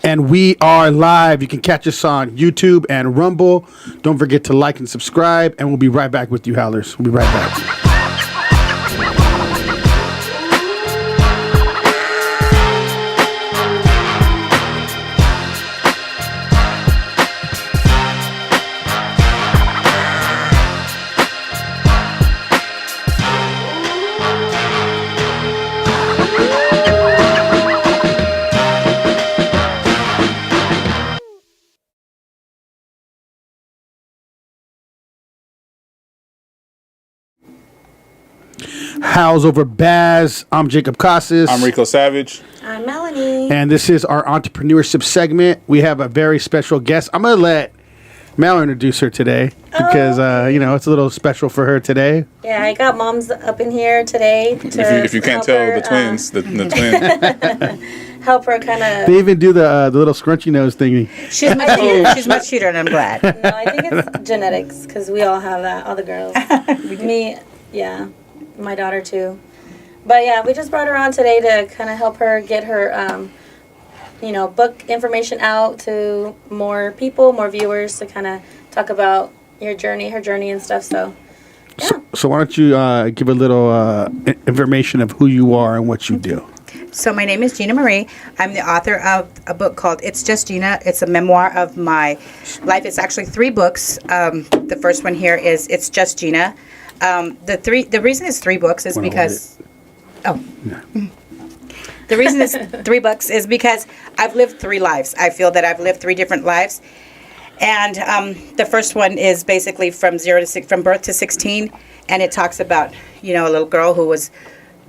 And we are live. You can catch us on YouTube and Rumble. Don't forget to like and subscribe. And we'll be right back with you, Howlers. We'll be right back. How's over Baz. I'm Jacob Casas. I'm Rico Savage. I'm Melanie. And this is our entrepreneurship segment. We have a very special guest. I'm going to let Mel introduce her today because, it's a little special for her today. Yeah, I got moms up in here today. If you can't tell, the twins. The twins. Help her kind of... They even do the little scrunchy nose thingy. She's much cuter. She's much cuter, and I'm glad. No, I think it's genetics because we all have that, all the girls. Me, yeah. My daughter too. But yeah, we just brought her on today to kind of help her get her, book information out to more people, more viewers to kind of talk about her journey and stuff. So, yeah. So why don't you give a little information of who you are and what you do? So my name is Gina Marie. I'm the author of a book called It's Just Gina. It's a memoir of my life. It's actually 3 books. The first one here is It's Just Gina. The reason it's 3 books is because the reason it's 3 books is because I've lived 3 lives. I feel that I've lived 3 different lives, and the first one is basically from birth to 16, and it talks about a little girl who was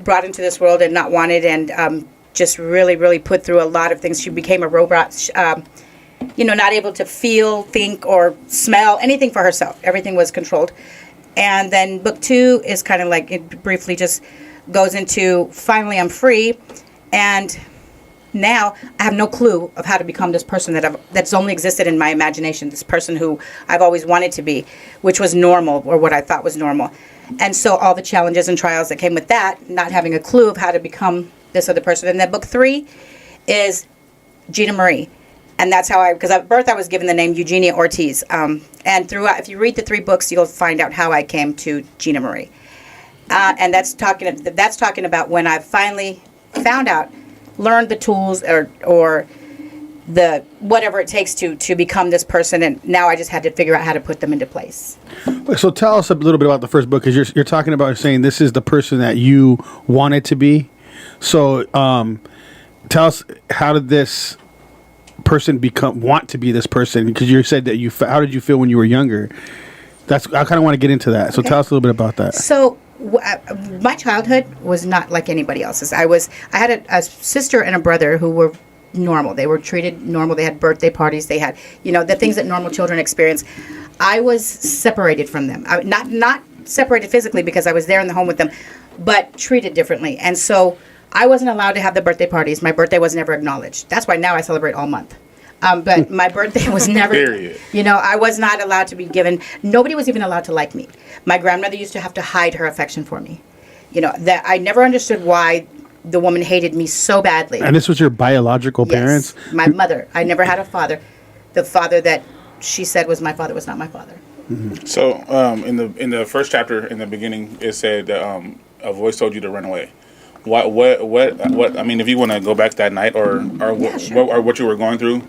brought into this world and not wanted, and just really, really put through a lot of things. She became a robot. Not able to feel, think, or smell anything for herself. Everything was controlled. And then book 2 is kind of like, it briefly just goes into, finally I'm free, and now I have no clue of how to become this person that's only existed in my imagination, this person who I've always wanted to be, which was normal, or what I thought was normal. And so all the challenges and trials that came with that, not having a clue of how to become this other person. And then book 3 is Gina Marie. And that's how because at birth I was given the name Eugenia Ortiz. And throughout, if you read the 3 books, you'll find out how I came to Gina Marie. And that's talking about when I finally found out, learned the tools or the whatever it takes to become this person. And now I just had to figure out how to put them into place. So tell us a little bit about the first book, because you're talking about saying this is the person that you wanted to be. So tell us, how did this person want to be this person? Because you said that how did you feel when you were younger? I kind of want to get into that. So tell us a little bit about that. So my childhood was not like anybody else's. I had a sister and a brother who were normal. They were treated normal. They had birthday parties. They had the things that normal children experience. I was separated from them. Not separated physically because I was there in the home with them, but treated differently. And so I wasn't allowed to have the birthday parties. My birthday was never acknowledged. That's why now I celebrate all month. But my birthday was never, Period. I was not allowed to be given. Nobody was even allowed to like me. My grandmother used to have to hide her affection for me. That I never understood why the woman hated me so badly. And this was your biological parents? Yes, my mother. I never had a father. The father that she said was my father was not my father. Mm-hmm. So in the first chapter, in the beginning, it said that a voice told you to run away. What? I mean, if you want to go back that night, or what you were going through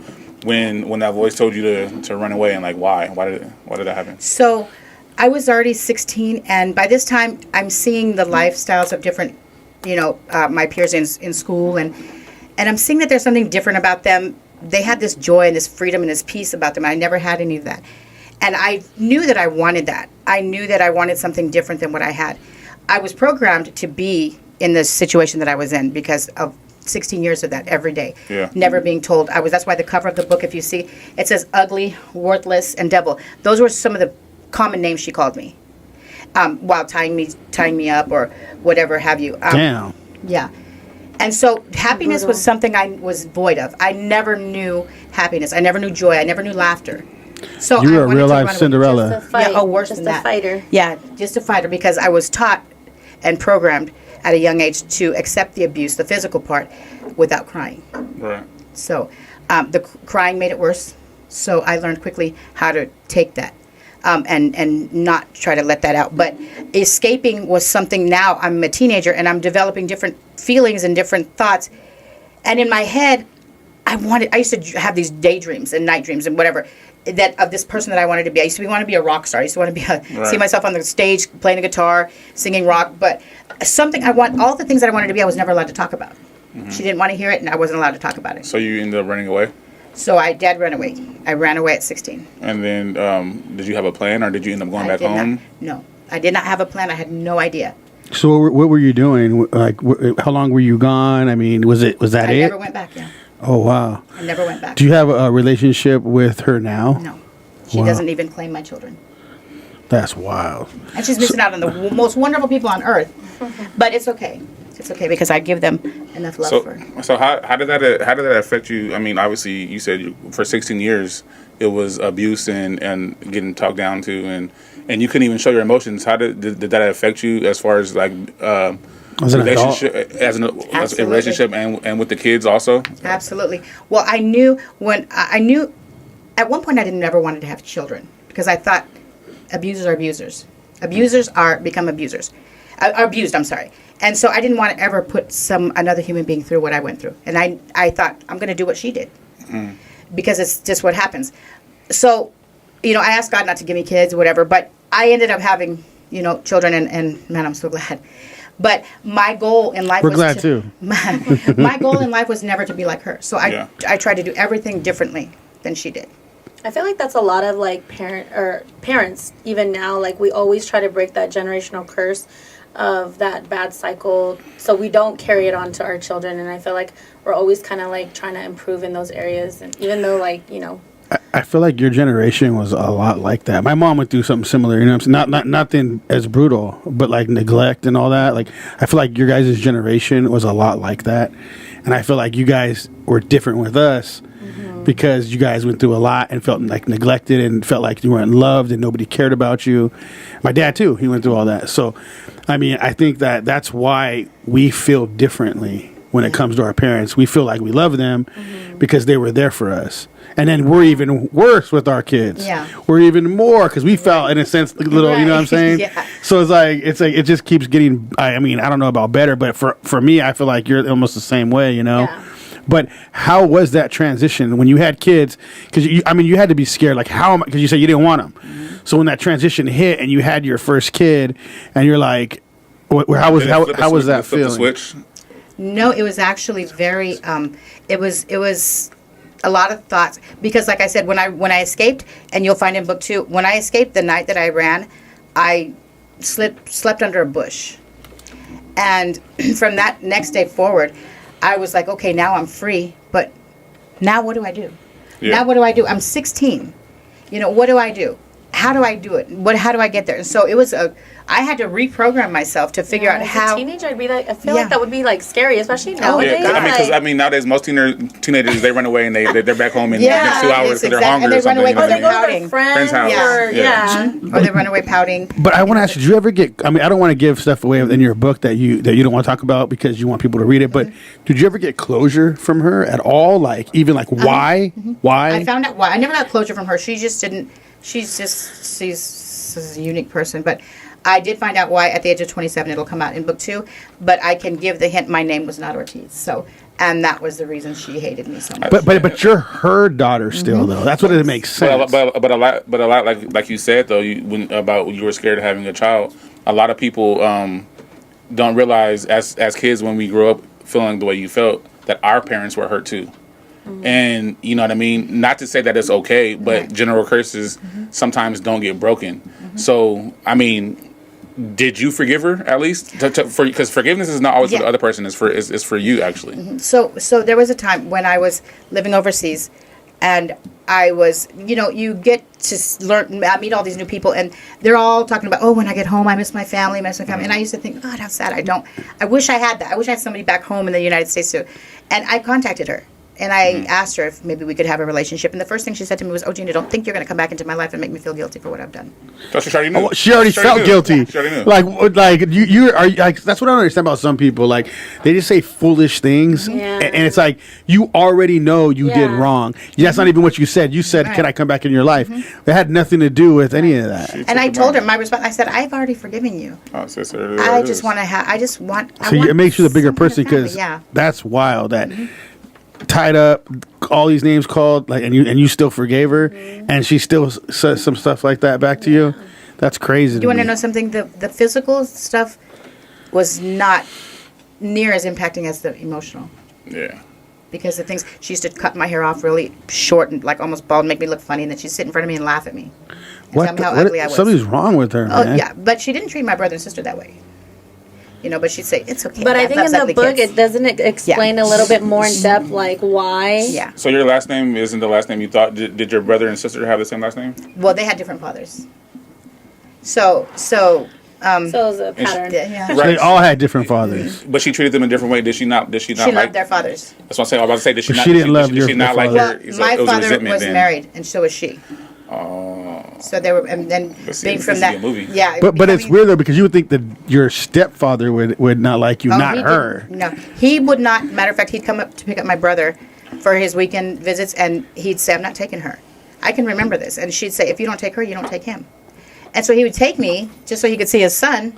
when that voice told you to run away, and like why did that happen? So, I was already 16, and by this time, I'm seeing the lifestyles of different, my peers in school, and I'm seeing that there's something different about them. They had this joy and this freedom and this peace about them. I never had any of that, and I knew that I wanted that. I knew that I wanted something different than what I had. I was programmed to be in the situation that I was in because of 16 years of that every day. Yeah. Never being told. That's why the cover of the book, if you see, it says ugly, worthless, and devil. Those were some of the common names she called me while tying me up or whatever have you. Damn. Yeah. And so happiness was something I was void of. I never knew happiness. I never knew joy. I never knew laughter. So you were a real life Cinderella. Just a fight. Yeah, worse just than that. a fighter. Yeah, just a fighter, because I was taught and programmed at a young age to accept the abuse, the physical part, without crying. Right. So The crying made it worse. So I learned quickly how to take that and not try to let that out. But escaping was something. Now I'm a teenager and I'm developing different feelings and different thoughts. And in my head, I used to have these daydreams and night dreams and whatever, that of this person that I wanted to be. I used to want to be a rock star. I used to want to see myself on the stage playing a guitar, singing rock. But all the things that I wanted to be, I was never allowed to talk about. Mm-hmm. She didn't want to hear it, and I wasn't allowed to talk about it. So you ended up running away? So I did run away. I ran away at 16. And then did you have a plan, or did you end up going back home? No. I did not have a plan. I had no idea. So what were you doing? Like, how long were you gone? I mean, was that it? I never went back, yeah. Oh, wow. I never went back. Do you have a relationship with her now? No. She doesn't even claim my children. That's wild. And she's missing out on the most wonderful people on earth. But it's okay. It's okay because I give them enough love for her. So how did that affect you? I mean, obviously, you said for 16 years it was abuse and getting talked down to, and you couldn't even show your emotions. How did that affect you as far as like as an relationship, as a relationship and with the kids also? Absolutely. Well, I knew at one point I didn't ever wanted to have children because I thought abusers are abusers. Abusers become abusers. Are abused, I'm sorry. And so I didn't want to ever put another human being through what I went through. And I thought, I'm going to do what she did. Because it's just what happens. So, I asked God not to give me kids or whatever, but I ended up having, children, and man, I'm so glad. But my goal in life We're glad too. My goal in life was never to be like her. So I tried to do everything differently than she did. I feel like that's a lot of like parents even now, like we always try to break that generational curse of that bad cycle so we don't carry it on to our children. And I feel like we're always kind of like trying to improve in those areas, and even though like I feel like your generation was a lot like that. My mom went through something similar, you know what I'm saying? Not nothing as brutal, but like neglect and all that. Like I feel like your guys' generation was a lot like that. And I feel like you guys were different with us because you guys went through a lot and felt like neglected and felt like you weren't loved and nobody cared about you. My dad too, he went through all that. So, I mean, I think that's why we feel differently when it comes to our parents. We feel like we love them because they were there for us. And then we're even worse with our kids. Yeah. We're even more because we felt, in a sense, a little, you know what I'm saying? Yeah. So it's like it just keeps getting, I mean, I don't know about better, but for me, I feel like you're almost the same way, Yeah. But how was that transition when you had kids? Because you had to be scared. Like because you said you didn't want them. So when that transition hit and you had your first kid, and you're like, how was that feeling? Switch? No, it was actually very. It was a lot of thoughts because, like I said, when I escaped, and you'll find in book 2, when I escaped the night that I ran, I slept under a bush, and from that next day forward, I was like, okay, now I'm free, but now what do I do? Yeah. Now what do I do? I'm 16. What do I do? How do I do it? How do I get there? And so it was I had to reprogram myself to figure out how. As a teenager, I'd be like, I feel like that would be like scary, especially nowadays. Yeah, because nowadays most teenagers they run away and they're back home in the next 2 hours because they're hungry or something. Or they run away pouting. Friends house. Or they run away pouting. But I want to ask, did you ever get? I mean, I don't want to give stuff away in your book that you don't want to talk about because you want people to read it. But did you ever get closure from her at all? Like even like why? Why? I found out why. I never got closure from her. She just didn't. She's a unique person, but I did find out why at the age of 27. It'll come out in book 2, but I can give the hint. My name was not Ortiz, and that was the reason she hated me so much. But you're her daughter still, though. That's what it makes sense. But a lot like you said though, when you were scared of having a child. A lot of people don't realize as kids when we grow up feeling the way you felt that our parents were hurt too. And you know what I mean? Not to say that it's okay, but general curses sometimes don't get broken. So, I mean, did you forgive her at least? Because forgiveness is not always for the other person; it's for you actually. So there was a time when I was living overseas, and I was, you get to learn, meet all these new people, and they're all talking about, when I get home, I miss my family, and I used to think, God, how sad. I wish I had that. I wish I had somebody back home in the United States too. And I contacted her. And I asked her if maybe we could have a relationship. And the first thing she said to me was, "Oh, Gina, don't think you're going to come back into my life and make me feel guilty for what I've done." So she already knew. Oh, she already felt knew. guilty. She already knew. Like you are like, that's what I don't understand about some people. Like they just say foolish things, Yeah. and it's like you already know you did Yeah. wrong. That's not even what you said. You said, "Can I come back in your life?" It had nothing to do with any of that. And I told her my response. I said, "I've already forgiven you. Oh, so I just want to have. I just want." I So want it makes you the bigger some kind of person family, because yeah. that's wild. That tied up, all these names called, like, and you still forgave her, and she still says some stuff like that back to you. That's crazy. You want to me. know something? The physical stuff was not near as impacting as the emotional. Yeah. Because the things, she used to cut my hair off really short and like almost bald, make me look funny, and then she'd sit in front of me and laugh at me. And tell me how ugly I was. Something's wrong with her, Oh, man. yeah. But she didn't treat my brother and sister that way. You know, but she'd say, "It's okay." But I Dad think in loves the ugly book, kids." it doesn't explain a little bit more in depth, like why. Yeah. So your last name isn't the last name you thought. Did your brother and sister have the same last name? Well, they had different fathers. So, So it was a pattern. yeah. So they all had different fathers. But she treated them a different way. Did she not? Did she not She like? loved their fathers. That's what I'm saying. I was about to say. Did she But not? she didn't love did your she not like father. her? Well, my it was a father resentment was then. married, and so was she. Oh. So they were, and then But see, being this from is that, a movie. yeah. But it's becoming- weird though because you would think that your stepfather would not like you, Oh, not he her. didn't. No, he would not. Matter of fact, he'd come up to pick up my brother for his weekend visits, and he'd say, "I'm not taking her." I can remember this, and she'd say, "If you don't take her, you don't take him." And so he would take me just so he could see his son,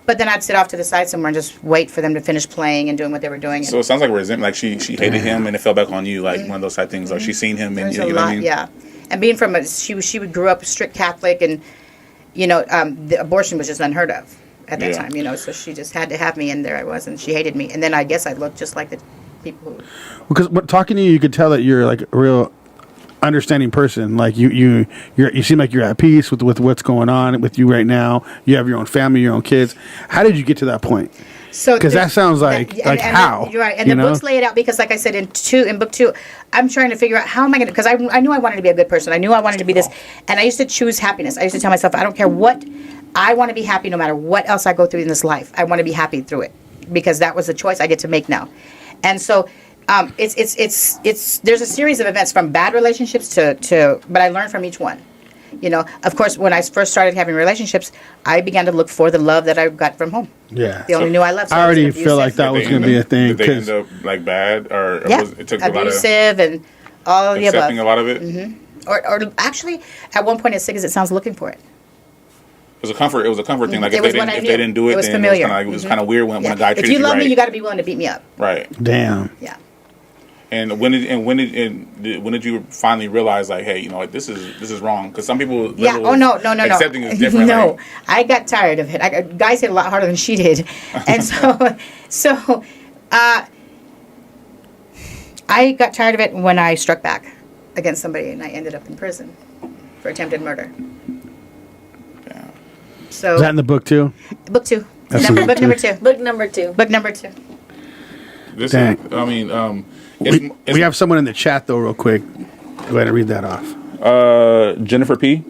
but then I'd sit off to the side somewhere and just wait for them to finish playing and doing what they were doing. So it sounds like resentment. Like she hated him, and it fell back on you. Like one of those type things. Like she seen him, and There's you a know what I lot, mean? yeah. And being from she would grew up strict Catholic, and the abortion was just unheard of at that Yeah. time. So she just had to have me, and there I was, and she hated me. And then I guess I looked just like the people who. Because talking to you, you could tell that you're like a real understanding person. Like you seem like you're at peace with what's going on with you right now. You have your own family, your own kids. How did you get to that point? So Because that sounds like how you're right, and the books lay it out because, like I said, in book 2, I'm trying to figure out how am I going to, because I knew I wanted to be a good person. I knew I wanted to be this, and I used to choose happiness. I used to tell myself, I don't care what, I want to be happy no matter what else I go through in this life. I want to be happy through it because that was the choice I get to make now, and so. It's there's a series of events from bad relationships to but I learned from each one. Of course, when I first started having relationships, I began to look for the love that I got from home. Yeah. They only knew I loved. So I it was already abusive. feel like that was going to be a thing. Did they end 'cause- up like bad, or Yeah, it took a lot of abusive and all of the above. accepting a lot of it? Or actually, at one point, as sick as it sounds, looking for it. It was a comfort. It was a comfort thing. Like It if was they what didn't, I if they knew. didn't do it, It was then familiar. it was kind of weird when a guy If treated you love right. me, you got to be willing to beat me up. Right. Damn. Yeah. And when did you finally realize like, hey, like this is wrong? Because some people Yeah. Oh no. accepting is different. No, like, I got tired of it. Guys hit a lot harder than she did, and so I got tired of it when I struck back against somebody, and I ended up in prison for attempted murder. yeah. So Is that in the book too? book 2, That's book book number two. 2, Book number 2. book number 2. This Dang. is, I mean, We have someone in the chat though, real quick. Go ahead and read that off. Jennifer P.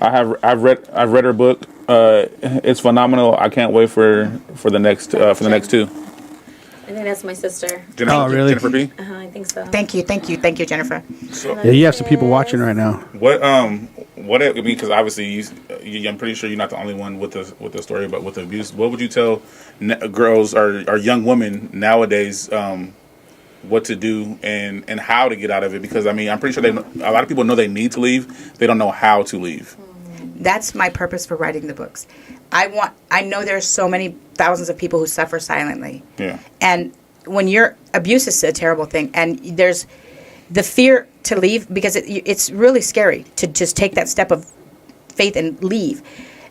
I've read her book. It's phenomenal. I can't wait for the next 2. I think that's my sister. Oh, really? Jennifer P. I think so. Thank you, Jennifer. So, Yeah, you have some people watching right now. what I mean, because obviously I'm pretty sure you're not the only one with the story about with the abuse. What would you tell girls or young women nowadays what to do and how to get out of it? Because I mean, I'm pretty sure a lot of people know they need to leave. They don't know how to leave. That's my purpose for writing the books. I know there's so many thousands of people who suffer silently. Yeah. And when abuse is a terrible thing, and there's the fear to leave because it's really scary to just take that step of faith and leave.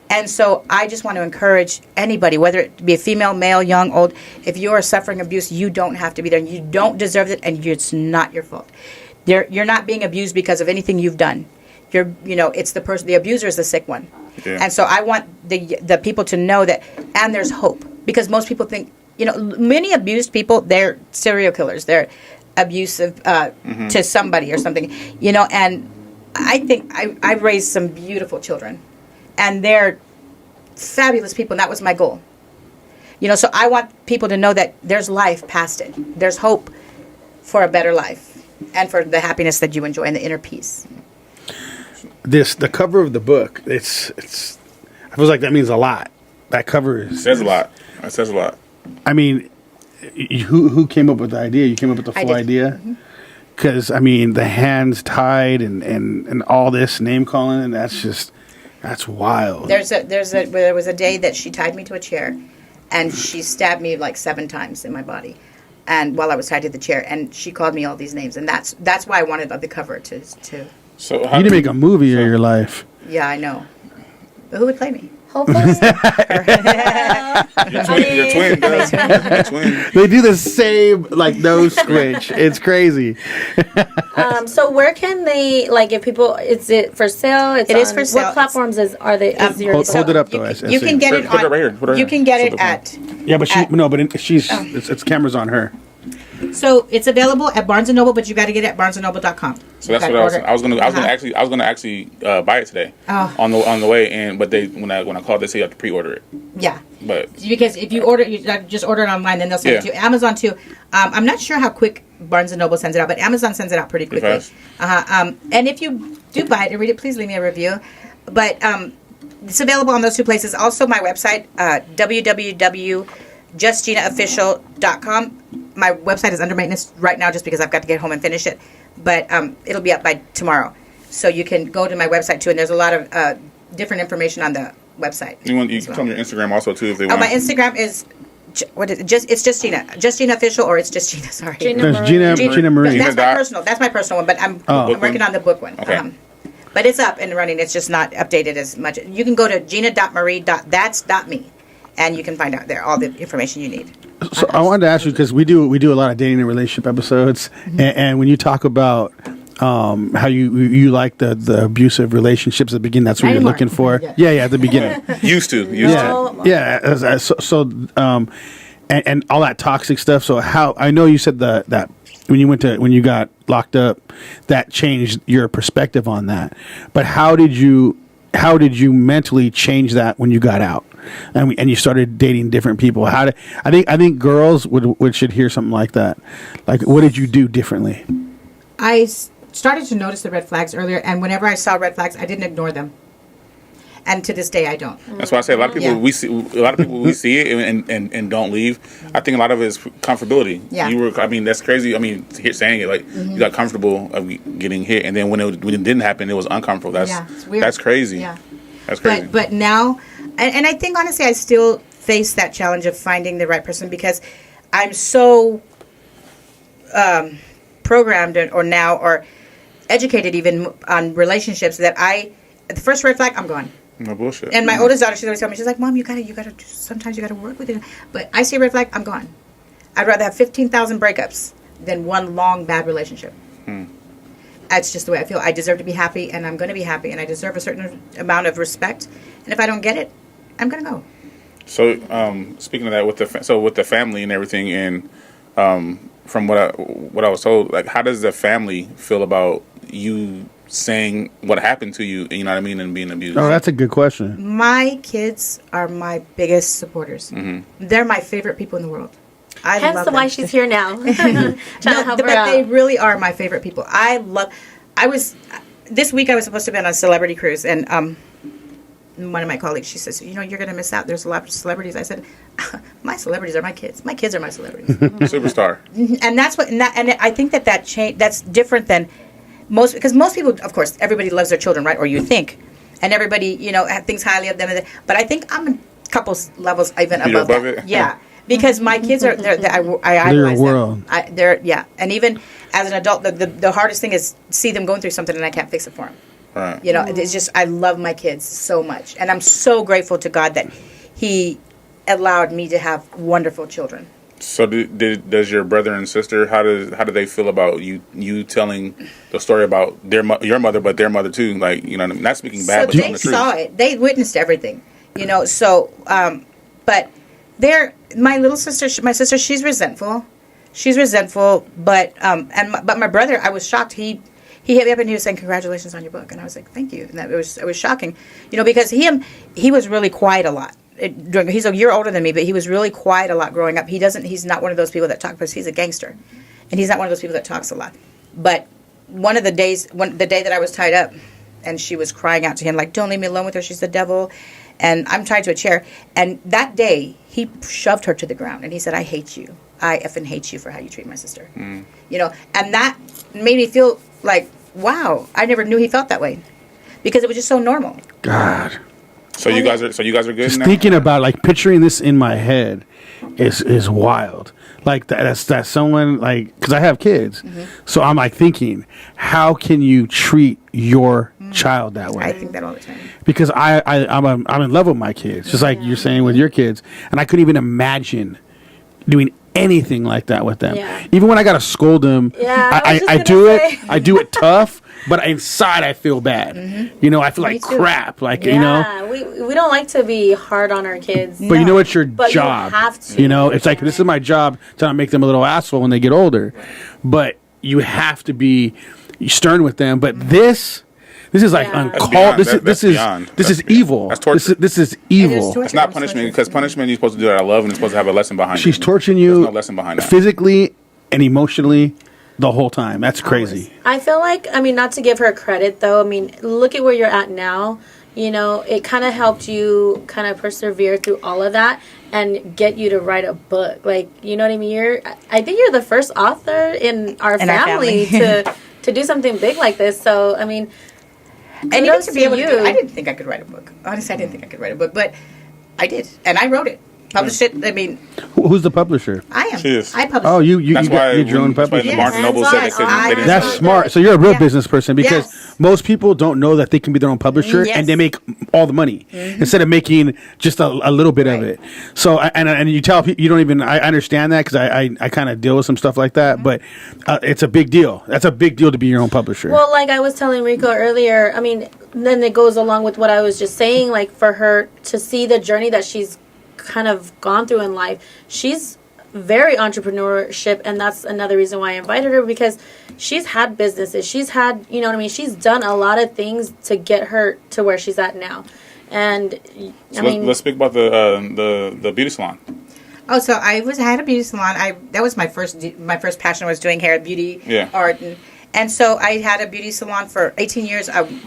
And so I just want to encourage anybody, whether it be a female, male, young, old, if you are suffering abuse, you don't have to be there. You don't deserve it, and it's not your fault. You're not being abused because of anything you've done. It's the person. The abuser is the sick one. Yeah. And so I want the people to know that, and there's hope, because most people think, many abused people, they're serial killers. They're abusive to somebody or something, and I think I've raised some beautiful children, and they're fabulous people, and that was my goal. So I want people to know that there's life past it. There's hope for a better life. and for the happiness that you enjoy and the inner peace. The cover of the book, it's I feel like that means a lot. That cover says a lot. That says a lot. I mean, who came up with the idea? You came up with the I full did. idea? Because, I mean, the hands tied and all this name calling, and that's wild. There was a day that she tied me to a chair, and she stabbed me like 7 times in my body, and while I was tied to the chair, and she called me all these names, and that's why I wanted the cover to. So You need to make a movie of your life. Yeah, I know. But who would play me? Hopefully. You're twin, guys. You're twin. They do the same, like, nose squinch. It's crazy. So where can they, like, if people, is it for sale? It is for sale. What platforms is your Hold it up, though. You can get it Put it on. right here. Put it right You can get here. it at. Yeah, but it's cameras on her. So it's available at Barnes and Noble, but you got to get it at barnesandnoble.com. So that's what I was gonna actually buy it today on the way, but when I called, they say you have to pre-order it. Yeah. But Because if you order, you just order it online, then they'll send it to you. Amazon too. I'm not sure how quick Barnes and Noble sends it out, but Amazon sends it out pretty quickly. Fast. And if you do buy it and read it, please leave me a review. But it's available on those 2 places. Also, my website, www.justginaofficial.com. My website is under maintenance right now just because I've got to get home and finish it. But it'll be up by tomorrow. So you can go to my website too, and there's a lot of different information on the website. you can tell them your Instagram also too if they want. My Instagram is it's just Gina Official, or it's just Gina. Sorry, Gina There's Gina Marie. That's my Gina personal. That's my personal one, but I'm Book working one? on the book one. Okay. But it's up and running. It's just not updated as much. You can go to gina.marie.thats.me, and you can find out there all the information you need. So I wanted to ask you, because we do a lot of dating and relationship episodes, and when you talk about how you like the abusive relationships at the beginning, that's what Not you're anymore. looking for. Yeah. Yeah, at the beginning. Used to. And all that toxic stuff. So how I know you said that when you got locked up, that changed your perspective on that. But how did you mentally change that when you got out and you started dating different people? I think girls should hear something like that. Like, what did you do differently? I started to notice the red flags earlier, and whenever I saw red flags, I didn't ignore them. And to this day, I don't. That's why I say a lot of people we see it and don't leave. I think a lot of it is comfortability. Yeah. That's crazy. I mean, saying it like you got comfortable of getting hit, and then when it didn't happen, it was uncomfortable. It's weird. That's crazy. Yeah. That's crazy. But now, and I think honestly, I still face that challenge of finding the right person because I'm so programmed or educated even on relationships that the first red flag, I'm gone. No bullshit. And my oldest daughter, she's always telling me, she's like, Mom, you gotta sometimes you gotta work with it. But I see a red flag, I'm gone. I'd rather have 15,000 breakups than one long bad relationship. That's just the way I feel. I deserve to be happy, and I'm going to be happy, and I deserve a certain amount of respect. And if I don't get it, I'm going to go. So, speaking of that, with the family and everything, and from what I was told, like, how does the family feel about you saying what happened to you? You know what I mean, and being abused. Oh, that's a good question. My kids are my biggest supporters. They're my favorite people in the world. I love them. why she's here now. Trying to help her but out. they really are my favorite people. This week I was supposed to be on a celebrity cruise, and one of my colleagues, she says, you're going to miss out. There's a lot of celebrities. I said, my celebrities are my kids. My kids are my celebrities. Superstar. And that's and I think that change, that's different than most, because most people, of course, everybody loves their children, right? Or you think, and everybody, thinks highly of them. But I think I'm a couple levels even You're above above that. it? Yeah. Because my kids are, I idolize your world. them. And even as an adult, the hardest thing is see them going through something and I can't fix it for them. Right. It's just, I love my kids so much. And I'm so grateful to God that He allowed me to have wonderful children. So does your brother and sister, how do they feel about you telling the story about your mother, but their mother too? Like, not speaking bad, but So telling they the truth. saw it. They witnessed everything. But my little sister, my sister, she's resentful. But my brother, I was shocked. He hit me up and he was saying, "Congratulations on your book," and I was like, "Thank you." And it was shocking, because he was really quiet a lot. He's a year older than me, but he was really quiet a lot growing up. He's not one of those people that talk, because he's a gangster, and he's not one of those people that talks a lot. But one of the days, the day that I was tied up, and she was crying out to him like, "Don't leave me alone with her. She's the devil." And I'm tied to a chair. And that day, he shoved her to the ground, and he said, "I hate you. I effing hate you for how you treat my sister." You know, and that made me feel like, wow, I never knew he felt that way, because it was just so normal. God. So you guys are good Just now? thinking about, like, picturing this in my head is wild. Like, that's someone, like, because I have kids. So I'm, like, thinking, how can you treat your child that way? I think that all the time. Because I'm in love with my kids, just like you're saying with your kids. And I couldn't even imagine doing anything like that with them. Yeah. Even when I gotta scold them, Yeah, I do it. I do it tough, but inside I feel bad. You know, I feel like too. crap. Like, Yeah, you know. we don't like to be hard on our kids. But you know, it's your But you job. have to. You know, it's like, this is my job to not make them a little asshole when they get older. But you have to be stern with them. But this is like Yeah. That's uncalled. beyond. This That's is beyond. this That's is evil. That's torture. This is evil. torture. It's not punishment, because punishment you're supposed to do it out of love, and it's supposed to have a lesson behind She's it. torturing There's you no lesson behind that. physically and emotionally the whole time. That's crazy. I feel like, I mean, not to give her credit though, I mean, look at where you're at now. You know, it kind of helped you kind of persevere through all of that and get you to write a book. Like, you know what I mean? I think you're the first author in our family to do something big like this. So, I mean, And even kudos to be able to you. do it, I didn't think I could write a book. Honestly, I didn't think I could write a book, but I did, and I wrote it, published it. I mean, Who's the publisher? I am. She is. I published. Oh, you That's why did your own that's why publisher. the Barnes and Noble said they couldn't. They didn't That's sell it. smart. So you're a real Yeah. business person, because Yes. most people don't know that they can be their own publisher Yes. and they make all the money instead of making just a little bit of it. So and you tell people, you don't even. I understand that, because I kind of deal with some stuff like that, but it's a big deal. That's a big deal to be your own publisher. Well, like I was telling Rico earlier, I mean, then it goes along with what I was just saying, like for her to see the journey that she's kind of gone through in life. She's very entrepreneurship, and that's another reason why I invited her, because she's had businesses. She's had, you know what I mean? She's done a lot of things to get her to where she's at now. And So let's speak about the beauty salon. Oh, so I had a beauty salon. That was my first passion, was doing hair, beauty, art, and so I had a beauty salon for 18 years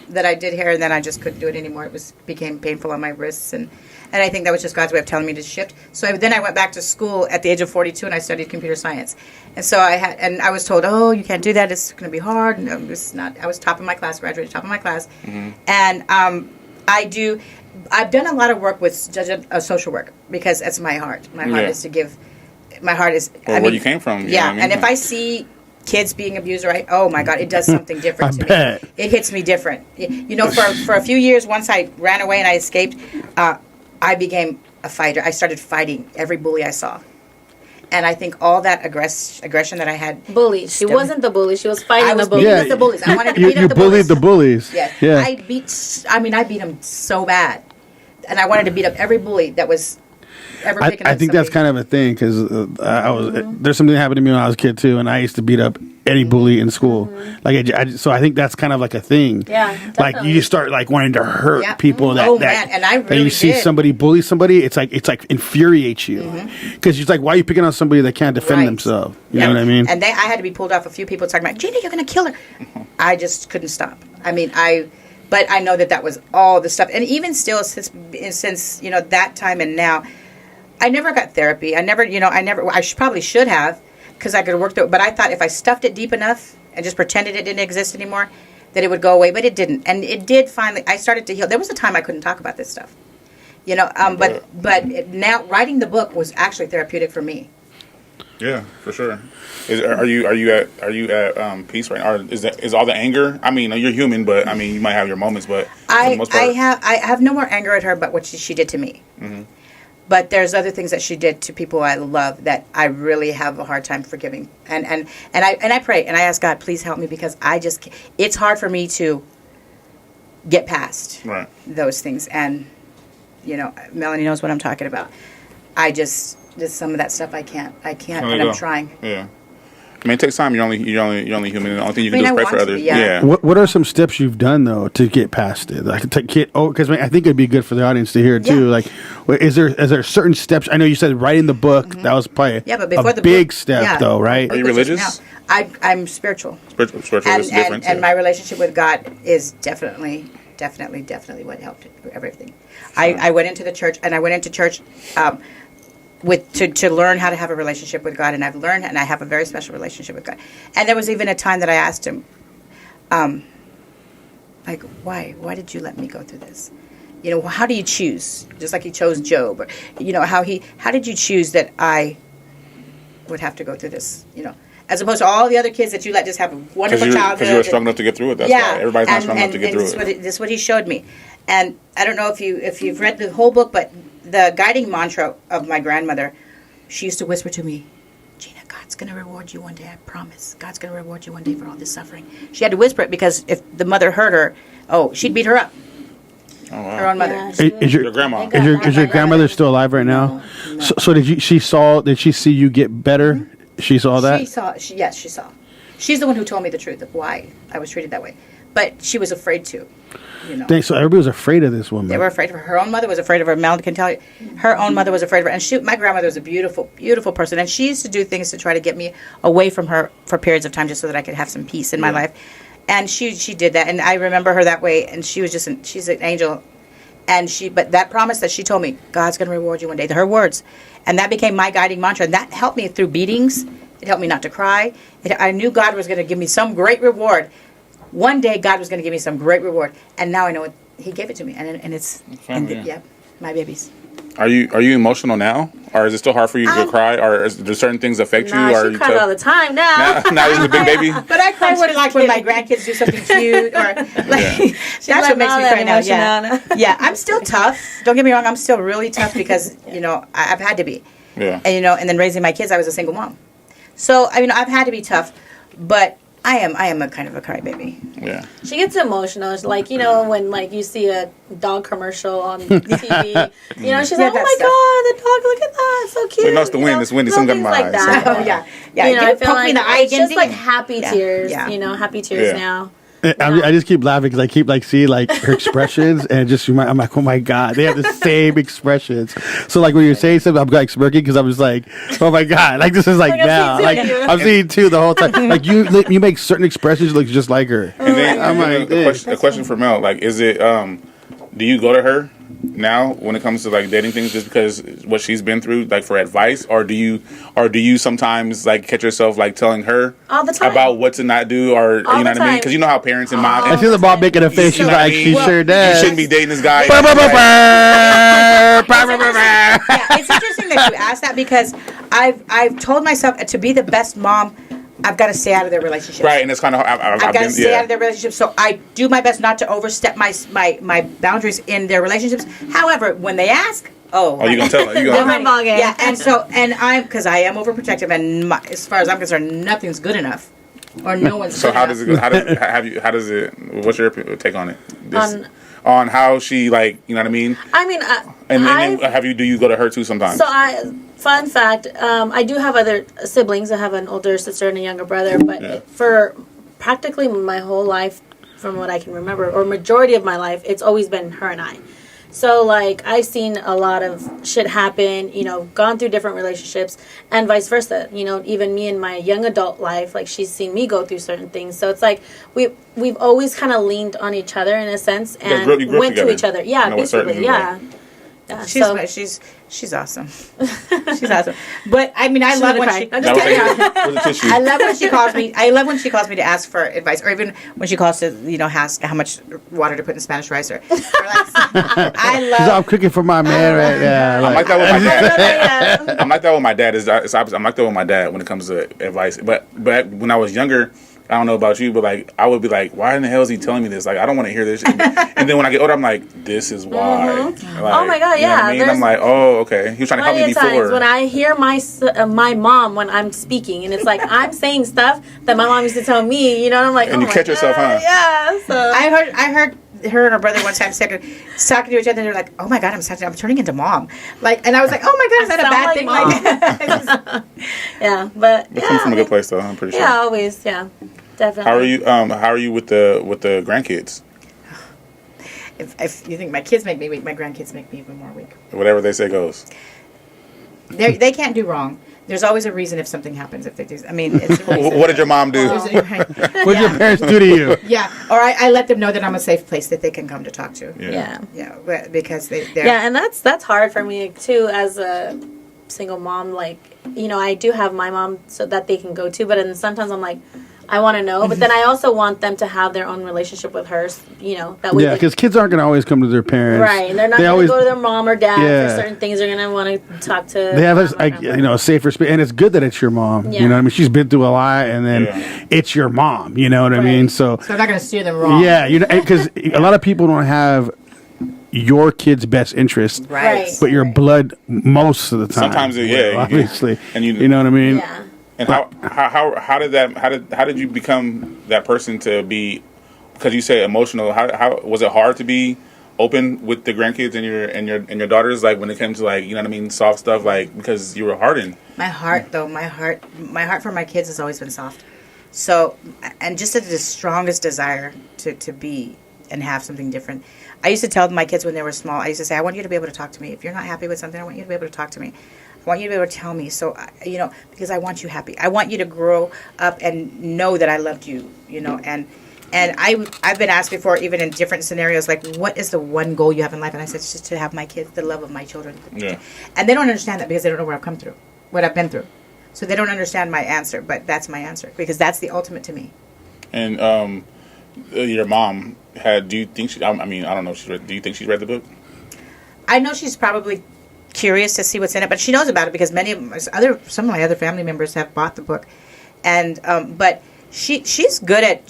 that I did hair, and then I just couldn't do it anymore. It became painful on my wrists, and I think that was just God's way of telling me to shift. So then I went back to school at the age of 42, and I studied computer science. And so I was told, oh, you can't do that. It's going to be hard. And it's not. I was top of my class, graduated top of my class, and I've done a lot of work with social work, because that's my heart. My heart is to give. My heart is. Or where you came from. Yeah, You know what I mean? and if I see kids being abused, right? Oh my God, it does something different to bet. me. It hits me different. You know, for a few years, once I ran away and I escaped, I became a fighter. I started fighting every bully I saw. And I think all that aggression that I had. bully. She wasn't the bully. She was fighting I the was bully. beating up the bullies. I wanted to beat you up the bullied bullies. the bullies. Yeah. Yeah. I beat them so bad. And I wanted to beat up every bully that was ever picking I up think that's somebody. kind of a thing, because there's something that happened to me when I was a kid too, and I used to beat up any bully in school. Like so I think that's kind of like a thing. Yeah, like definitely. you just start like wanting to hurt Yeah. people that Oh, that, man, and I that really you see did. somebody bully somebody. It's like infuriates you, because it's like, why are you picking on somebody that can't defend Right. themselves? You Yeah. know what I mean? And I had to be pulled off. A few people talking about, Gina, you're going to kill her. I just couldn't stop. I mean, but I know that was all the stuff. And even still, since that time and now, I never got therapy. I probably should have, because I could have worked through it. But I thought if I stuffed it deep enough and just pretended it didn't exist anymore, that it would go away. But it didn't. And it did finally. I started to heal. There was a time I couldn't talk about this stuff. But now writing the book was actually therapeutic for me. Yeah, for sure. Are you at peace right now? Or is all the anger? I mean, you're human, but I mean, you might have your moments, but for the most part, I have no more anger at her, but what she did to me. Mm-hmm. But there's other things that she did to people I love that I really have a hard time forgiving. And I pray and I ask God, please help me, because it's hard for me to get past right. those things. And Melanie knows what I'm talking about. Just some of that stuff I can't, and I'm trying. Yeah. I mean, it takes time. You're only human. The only thing you can do is I pray want for to others. be, yeah. What are some steps you've done though to get past it? Like to get because I think it'd be good for the audience to hear too. Yeah. Like, is there certain steps? I know you said writing the book. That was probably Yeah, but before a the big book, step yeah. though, right? Are you religious? I'm spiritual. Spiritual is different. And my relationship with God is definitely what helped everything. I went into the church, and I went into church to learn how to have a relationship with God, and I've learned, and I have a very special relationship with God. And there was even a time that I asked him, like, why did you let me go through this? You know, how do you choose? Just like he chose Job, or, you know, how did you choose that I would have to go through this? You know, as opposed to all the other kids that you let just have a wonderful childhood. Because you were strong enough to get through it. That's why everybody's not strong enough to get through it. This is what he showed me. And I don't know if you've read the whole book, but the guiding mantra of my grandmother, she used to whisper to me, Gina, God's going to reward you one day, I promise. God's going to reward you one day for all this suffering. She had to whisper it because if the mother heard her, she'd beat her up. Oh, wow. Her own mother. Yeah, Is your grandma? Is your grandmother still alive right now? No. So did she see you get better? Mm-hmm. She saw that. Yes, she saw. She's the one who told me the truth of why I was treated that way. But she was afraid to, you know. Dang, so everybody was afraid of this woman. They were afraid of her. Her own mother was afraid of her. Mel can tell you. Her own mother was afraid of her. And my grandmother was a beautiful, beautiful person. And she used to do things to try to get me away from her for periods of time just so that I could have some peace in my life. And she did that. And I remember her that way. And she was she's an angel. But that promise that she told me, God's going to reward you one day, her words. And that became my guiding mantra. And that helped me through beatings. It helped me not to cry. I knew God was going to give me some great reward. One day, God was going to give me some great reward. And now I know it. He gave it to me. And it's, my babies. Are you emotional now? Or is it still hard for you to cry? Or do certain things affect you? Nah, she cries all the time now. Now you're the big baby? But I cry when my grandkids do something cute. Or that's what makes me cry now. Yeah, I'm still tough. Don't get me wrong. I'm still really tough because, you know, I've had to be. Yeah. And, you know, and then raising my kids, I was a single mom. So, I mean, I've had to be tough. But I am a kind of a crybaby. Yeah. She gets emotional. It's like, you know, when like you see a dog commercial on TV, you know, she's like, oh my God, the dog, look at that, it's so cute. It knows the wind. It's windy. Some got my like eyes. that. Oh, yeah. You know, I feel poke like me in the eye it's again. just like happy tears, Yeah. you know, happy tears now. I just keep laughing because I keep like seeing like her expressions and just I'm like, oh my God, they have the same expressions. So like when you're saying something, I'm like smirking because I'm just like, oh my God, like this is like now, like I'm seeing too the whole time. Like you make certain expressions look just like her. And then I'm like, a question for Mel, like, is it do you go to her now when it comes to like dating things just because what she's been through, like for advice, or do you sometimes like catch yourself like telling her all the time about what to not do, or you know what I mean? Because you know how parents and mom. I see the mom making a face. She's like, she sure does. You shouldn't be dating this guy. Yeah, it's interesting that you asked that because I've told myself to be the best mom, I've got to stay out of their relationship. Right, and it's kind of I've got to stay out of their relationship, so I do my best not to overstep my boundaries in their relationships. However, when they ask, you gonna tell her? Different ballgame. yeah, and because I am overprotective, and as far as I'm concerned, nothing's good enough, or no one's. So good how enough. does it? How does it? What's your take on it? On how she like, you know what I mean? I mean, And then do you go to her too sometimes? So fun fact, I do have other siblings. I have an older sister and a younger brother, but for practically my whole life, from what I can remember, or majority of my life, it's always been her and I. So, like, I've seen a lot of shit happen, you know, gone through different relationships, and vice versa. You know, even me in my young adult life, like, she's seen me go through certain things. So, it's like, we've always kind of leaned on each other, in a sense, and you grew up went together. to each other. Yeah, basically, yeah. Yeah, She's awesome. She's awesome. But I mean, I love when she. I'm just kidding. I love when she calls me. I love when she calls me to ask for advice, or even when she calls to ask how much water to put in Spanish rice. Or I love. I'm cooking for my man right now. I'm like that with my dad. I'm like that with my dad. It's opposite. I'm like that with my dad when it comes to advice. But when I was younger, I don't know about you, but like I would be like, why in the hell is he telling me this? Like I don't want to hear this. And then when I get older, I'm like, this is why. Mm-hmm. Like, oh my God, you know what I yeah. mean? I'm like, oh okay. He was trying to help me before. Times when I hear my mom when I'm speaking, and it's like I'm saying stuff that my mom used to tell me, you know, and I'm like, and you catch yourself, huh? Yeah. So I heard her and her brother one time talking to each other, and they're like, "Oh my God, I'm turning into mom." Like, and I was like, "Oh my God, is that a bad thing?" Like, Yeah, but It comes from a good place, though. I'm pretty sure. Yeah, always. Yeah, definitely. How are you with the grandkids? If you think my kids make me weak, my grandkids make me even more weak. Whatever they say goes. They can't do wrong. There's always a reason if something happens. If they do, I mean, it's a reason. What did your mom do? There's a- What did your parents do to you? Yeah, or I let them know that I'm a safe place that they can come to talk to. Yeah. Yeah, because they're Yeah, and that's hard for me too as a single mom. Like, you know, I do have my mom so that they can go to, but then sometimes I'm like, I want to know, but then I also want them to have their own relationship with her. You know, that way. Yeah, because kids aren't going to always come to their parents. Right, and they're not going to go to their mom or dad Yeah. for certain things. They're going to want to talk to. They have grandma, grandpa. a safer space, and it's good that it's your mom. Yeah. You know what I mean? She's been through a lot, and then Yeah. it's your mom. You know what I mean? So I'm not going to steer them wrong. yeah, you know, because a lot of people don't have your kid's best interest, Right. but your blood most of the time. Sometimes, yeah, obviously, and you know what I mean? Yeah. And how did you become that person to be? Because you say emotional. How was it hard to be open with the grandkids and your daughters? Like when it came to, like, you know what I mean, soft stuff. Like because you were hardened. My heart for my kids has always been soft. So, and just the strongest desire to be and have something different. I used to tell my kids when they were small, I used to say, I want you to be able to talk to me. If you're not happy with something, I want you to be able to talk to me. I want you to be able to tell me. So, you know, because I want you happy. I want you to grow up and know that I loved you, you know. And I've been asked before, even in different scenarios, like, what is the one goal you have in life? And I said, it's just to have my kids, the love of my children. Yeah. And they don't understand that because they don't know what I've come through, what I've been through. So they don't understand my answer, but that's my answer because that's the ultimate to me. And your mom do you think she? I mean, I don't know. Do you think she's read the book? I know she's probably curious to see what's in it, but she knows about it because some of my other family members have bought the book, and but she's good at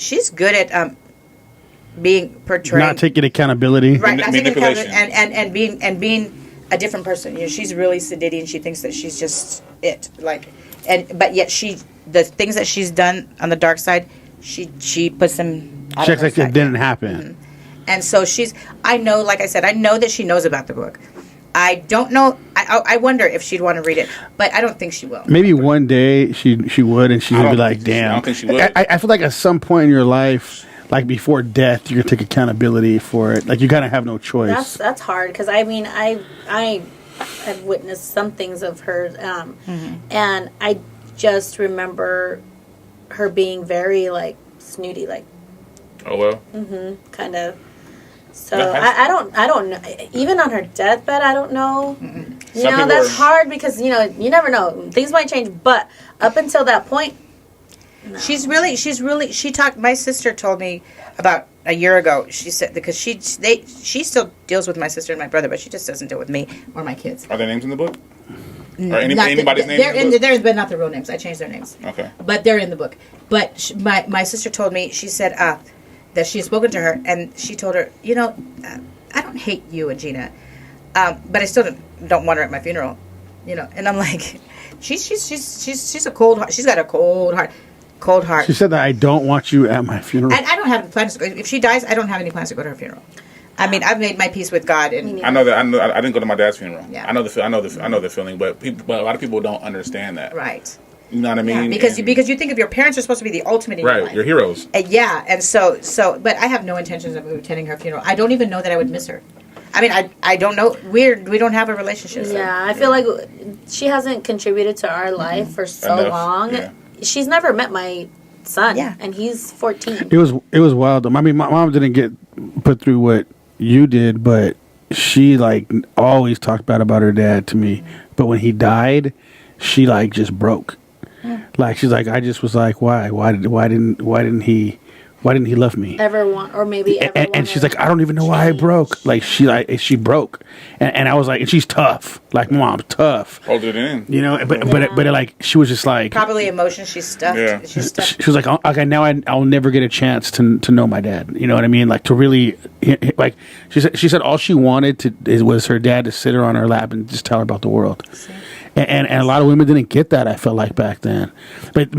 being portrayed, Not taking accountability. right, not taking Manipulation. accountability and being a different person. You know, she's really sedity and she thinks that she's just it, like, but yet the things that she's done on the dark side, she puts them out of Checks her like sight. it didn't happen. Mm-hmm. And so I know, like I said, I know that she knows about the book. I don't know. I wonder if she'd want to read it, but I don't think she will. Maybe one day she would, and she would be like, "Damn." I don't think she would. I feel like at some point in your life, like before death, you're gonna take accountability for it. Like you kind of have no choice. That's hard because I mean I've witnessed some things of her, and I just remember her being very like snooty, like Oh well. kind of. So That has- I don't know. Even on her deathbed, I don't know. You Some know, people that's are- hard because you know you never know. Things might change, but up until that point, no. She talked. My sister told me about a year ago. She said because she still deals with my sister and my brother, but she just doesn't deal with me or my kids. Are there names in the book? Or Not anybody's name? They're in the book? but not the real names. I changed their names. Okay. But they're in the book. But my sister told me, she said that she had spoken to her, and she told her, you know, I don't hate you and Gina, but I still don't want her at my funeral, you know. And I'm like, she's a cold heart. She's got a cold heart. She said that I don't want you at my funeral. And I don't have plans to go. If she dies, I don't have any plans to go to her funeral. I mean, I've made my peace with God, and I know that. I didn't go to my dad's funeral. Yeah. I know the feeling, but a lot of people don't understand that. right. You know what I mean? Because And- you think of your parents are supposed to be the ultimate in your right, life. your heroes. Yeah, and so, but I have no intentions of attending her funeral. I don't even know that I would miss her. I mean, I don't know. We don't have a relationship. So. Yeah, I feel like she hasn't contributed to our life for so Enough, long. yeah. She's never met my son, Yeah. and he's 14. It was wild though. I mean, my mom didn't get put through what you did, but she like always talked bad about her dad to me. But when he died, she like just broke. Like she's like, I just was like, why didn't he love me? Ever want, or maybe ever And she's like, I don't even know why I broke. Like she broke, and I was like, and she's tough. Like mom's tough, Hold it in. you know. But like she was just like, Probably emotions she's stuffed. Yeah. She's stuffed. she was like, okay, now I'll never get a chance to know my dad. You know what I mean? Like to really, like she said all she wanted was her dad to sit her on her lap and just tell her about the world. And a lot of women didn't get that. I felt like back then, but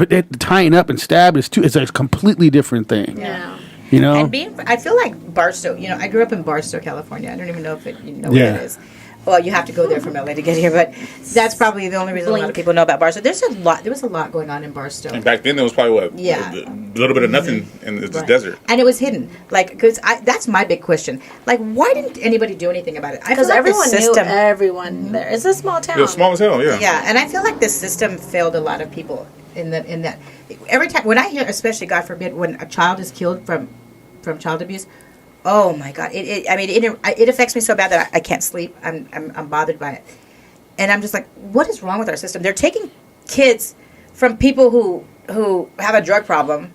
tying up and stab it's a completely different thing. Yeah. You know, And I feel like Barstow. You know, I grew up in Barstow, California. I don't even know if you know Yeah. where it is. Well, you have to go there from LA to get here, but that's probably the only reason a lot of Blink. people know about Barstow. There was a lot going on in Barstow. And back then, there was probably what? Yeah. A little bit of nothing in the Right. desert. And it was hidden. Like, because that's my big question. Like, why didn't anybody do anything about it? I feel Because like everyone the knew system, everyone there. It's a small town. It was small as hell, yeah. yeah, and I feel like the system failed a lot of people in that. Every time, when I hear, especially, God forbid, when a child is killed from child abuse, oh my God! It affects me so bad that I can't sleep. I'm bothered by it, and I'm just like, what is wrong with our system? They're taking kids from people who have a drug problem,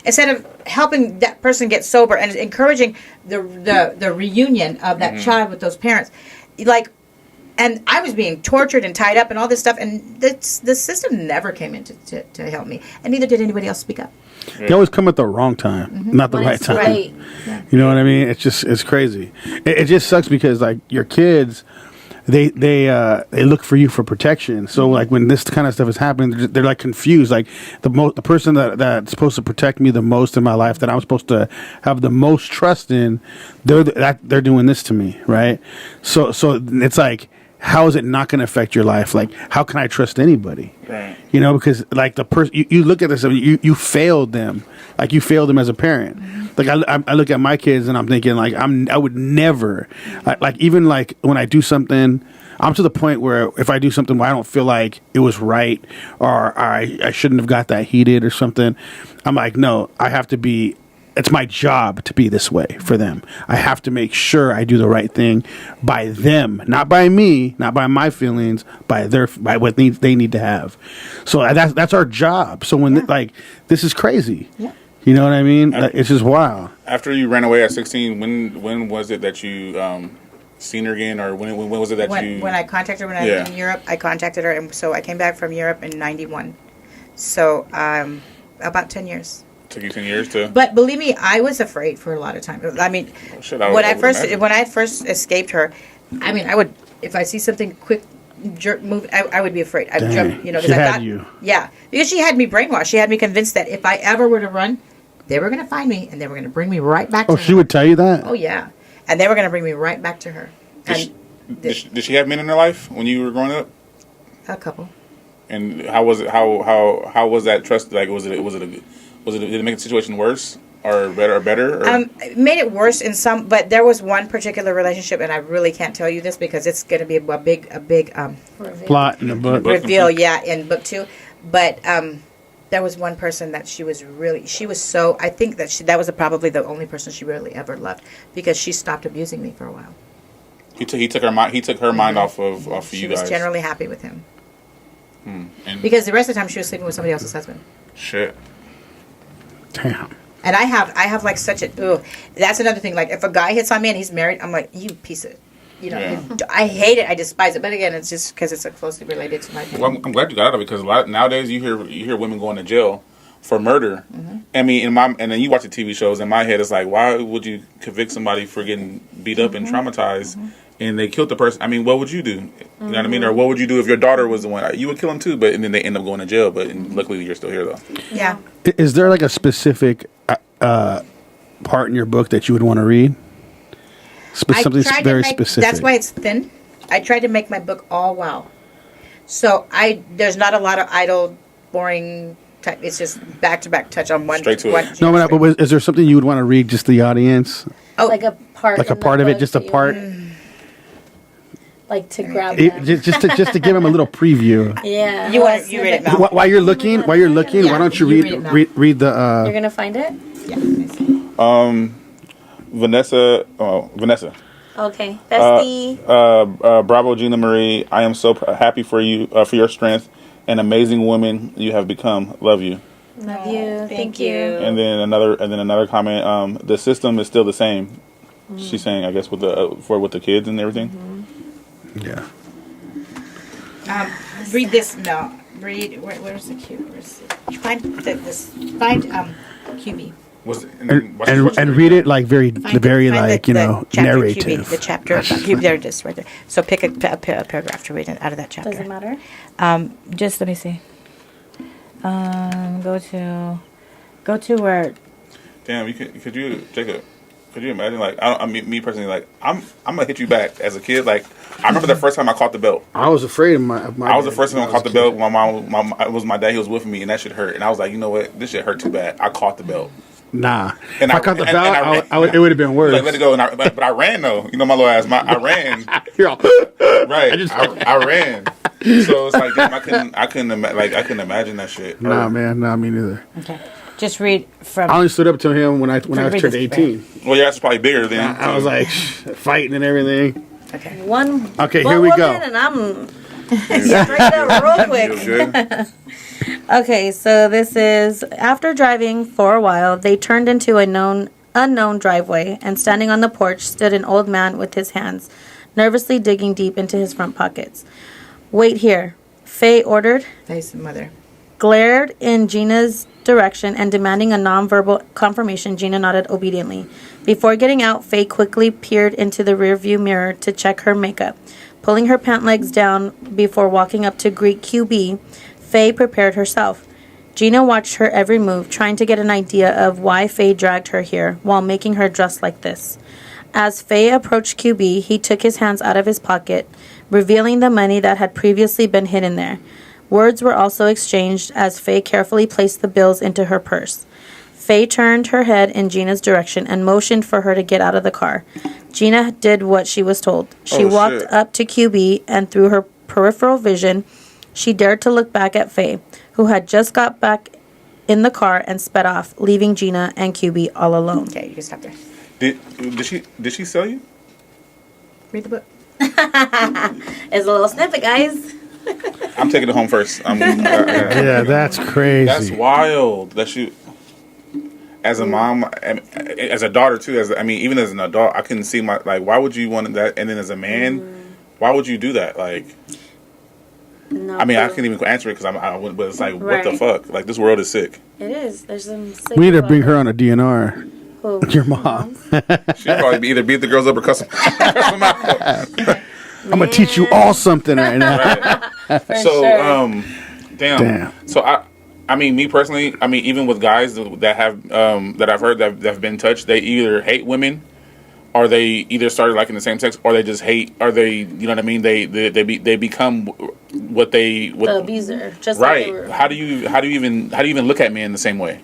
instead of helping that person get sober and encouraging the reunion of that child with those parents, like. And I was being tortured and tied up and all this stuff, and the system never came in to help me, and neither did anybody else speak up. They always come at the wrong time, not the When right it's time. right. You know what I mean? It's crazy. It just sucks because like your kids, they look for you for protection. So like when this kind of stuff is happening, they're like confused. Like the person that's supposed to protect me the most in my life, that I'm supposed to have the most trust in, they're doing this to me, right? So it's like, how is it not going to affect your life? Like, how can I trust anybody? Right. You know, because like the person, you look at this, you failed them. Like you failed them as a parent. Like I look at my kids and I'm thinking like I would never, like even like when I do something, I'm to the point where if I do something where I don't feel like it was right, or I shouldn't have got that heated or something, I'm like, no, I have to be. It's my job to be this way for them. I have to make sure I do the right thing by them, not by me, not by my feelings, by what they need to have. So that's our job. So when like this is crazy, you know what I mean? It's just wild. After you ran away at 16, when was it that you seen her again, or when was it that you? When I contacted her when I was in Europe, I contacted her, and so I came back from Europe in '91. So about 10 years. Took you 10 years to. But believe me, I was afraid for a lot of time. I mean, when I first escaped her, I mean, I would, if I see something quick jerk move, I would be afraid. I'd jump, you know, She because I had thought, you. yeah, because she had me brainwashed. She had me convinced that if I ever were to run, they were going to find me and they were going to bring me right back to Oh, her. she would tell you that? Oh yeah, and they were going to bring me right back to her. And Did she have men in her life when you were growing up? a couple. And how was it? How was that trust? Like, did it make the situation worse or better? Or? It made it worse in some, but there was one particular relationship, and I really can't tell you this because it's going to be a big Plot in the book. reveal, in book 2. But there was one person that she was so. I think that was probably the only person she really ever loved, because she stopped abusing me for a while. He took her mind. He took her mind off of you guys. She was generally happy with him And because the rest of the time she was sleeping with somebody else's husband. shit. Damn. And I have like such a. Ugh, that's another thing. Like if a guy hits on me and he's married, I'm like, you piece of. You know, Yeah. I hate it. I despise it. But again, it's just because it's closely related to my opinion. Well, I'm glad you got out of it, because nowadays you hear women going to jail for murder. I mean, and then you watch the TV shows. In my head, it's like, why would you convict somebody for getting beat up and traumatized, and they killed the person? I mean, what would you do? You know what I mean? Or what would you do if your daughter was the one? You would kill him too, and then they end up going to jail. But luckily, you're still here though. Yeah. Is there like a specific part in your book that you would want to read? Something very specific. That's why it's thin. I tried to make my book all wow. So there's not a lot of idle, boring type. It's just back to back touch on one. Straight to it. No, but is there something you would want to read just the audience? Oh, Like a part. Like a in the part of it, book just a that you- part? Like to grab them. Just to give them a little preview. Yeah. You want you read it now? While you're looking, why don't you you read read it now. read the You're gonna find it. Yeah. Vanessa. Okay, that's the. Bravo, Gina Marie. I am so happy for you, for your strength. An amazing woman you have become. Love you. Love you. Thank you. And then another comment. The system is still the same. She's saying, I guess, with the kids and everything. Yeah. Read this. No. Read. Where's the cue? Find this. Find QB. And read it like very like narrative. The chapter about QB. There it is, right there. So pick a paragraph to read out of that chapter. Does it matter? Just let me see. Go to where. Damn, could you, Jacob? Could you imagine? Like, I mean, me personally, like, I'm gonna hit you back as a kid. Like, I remember the first time I caught the belt. I was afraid of my I was the dad first time when I was caught a the kid. belt. It was my dad. He was with me, and that shit hurt. And I was like, you know what? This shit hurt too bad. I caught the belt. Nah. And If I caught the belt, I ran. it would have been worse. Like, let it go. But I ran though. You know my little ass. I ran. You're all, Right. I ran. So it's like, damn, I couldn't imagine that shit. nah, man. Nah, me neither. Okay. Just read from. I only stood up to him when I read turned this, 18. Well, your ass is probably bigger than. I was like fighting and everything. Okay. One. Okay, one here we go. woman And I'm straight up real quick. Feel good? Okay, so this is after driving for a while, they turned into a unknown driveway, and standing on the porch stood an old man with his hands nervously digging deep into his front pockets. "Wait here," Faye ordered, Thanks, mother. glared in Gina's direction, and demanding a nonverbal confirmation. Gina nodded obediently. Before getting out, Faye quickly peered into the rearview mirror to check her makeup. Pulling her pant legs down before walking up to greet QB, Faye prepared herself. Gina watched her every move, trying to get an idea of why Faye dragged her here while making her dress like this. As Faye approached QB, he took his hands out of his pocket, revealing the money that had previously been hidden there. Words were also exchanged as Faye carefully placed the bills into her purse. Faye turned her head in Gina's direction and motioned for her to get out of the car. Gina did what she was told. She walked shit. up to QB, and through her peripheral vision, she dared to look back at Faye, who had just got back in the car and sped off, leaving Gina and QB all alone. Okay, you can stop there. Did she sell you? Read the book. It's a little snippet, guys. I'm taking it home first. Yeah, that's crazy. That's wild. That you, as a mom, as a daughter too. Even as an adult, I couldn't see why would you want that? And then as a man, why would you do that? Like, No, I can't even answer it because I wouldn't. But it's like, what the Right. fuck? Like, this world is sick. It is. There's some. Sick We need to people bring out her on a DNR. Who? Your mom. She'd probably either beat the girls up or cuss them out. I'm gonna teach you all something right now. Right. For So, sure. damn. So me personally, even with guys that have that I've heard that have been touched, they either hate women, or they either started liking the same sex, or they just hate, or they, you know what I mean? They become what The abuser. Just right. Like they were. How do you even look at men the same way?